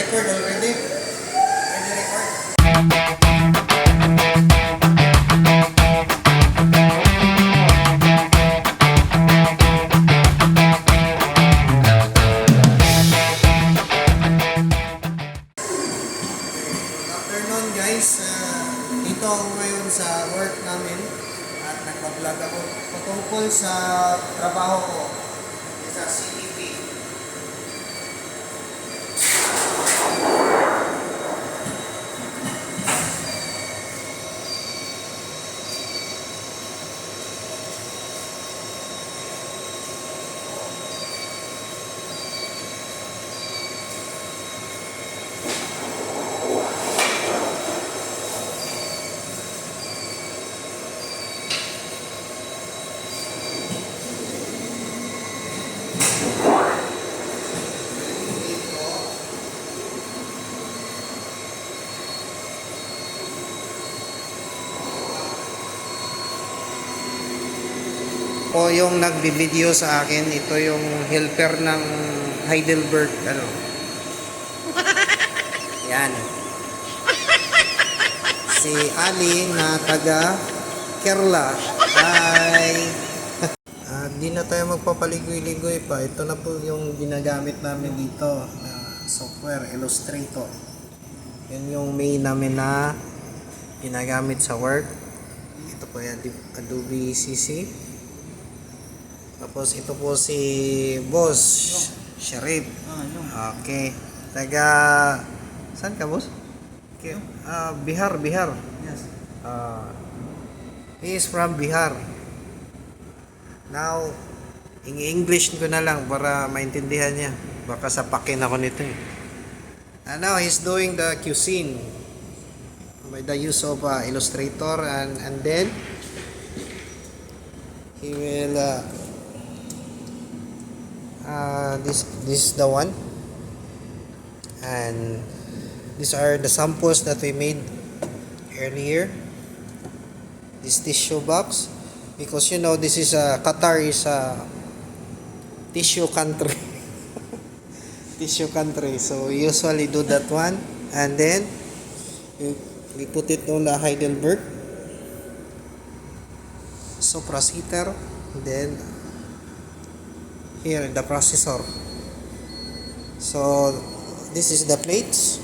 record already? Ready record? Good afternoon guys. Dito ako ngayon sa work namin at nagpa-vlog ako patungkol sa trabaho ko sa CTP. O yung nagbi-video sa akin, ito yung helper ng Heidelberg, ano. Yan. Si Ali na taga Kerala ay di na tayo magpapaligoy-ligoy pa. Ito na po yung ginagamit namin dito na software, Illustrator. Yan yung main namin na ginagamit sa work. Ito po yan, Adobe CC. Tapos ito po si Boss Sharif. Okay. Taga saan ka, Boss? Okay. Bihar. Yes. He is from Bihar. Now, English ko na lang para maintindihan niya. Baka sapakin ako nito eh. And now he's doing the cuisine by the use of Illustrator and then he will this is the one, and these are the samples that we made earlier. This tissue box, because you know this is Qatar is a tissue country. Tissue country, so we usually do that one, and then we put it on the Heidelberg sopraseater, then here the processor. So this is the plates.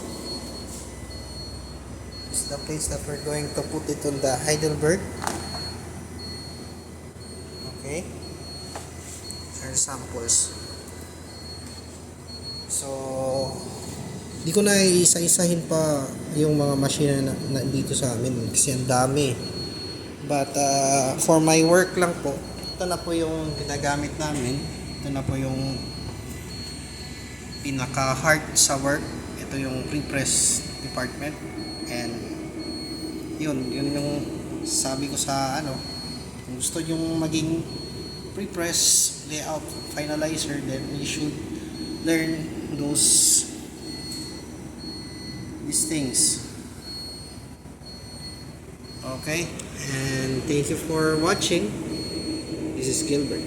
This is the plates that we're going to put it on the Heidelberg. Okay. These are samples. So di ko na isa-isahin pa yung mga machine na dito sa amin kasi ang dami. But for my work lang po, ito na po yung ginagamit namin. Ito na po yung pinaka-heart sa work. Ito yung pre-press department. And yun yung sabi ko sa kung gusto yung maging pre-press layout finalizer, then you should learn these things. Okay, and thank you for watching. This is Gilbert.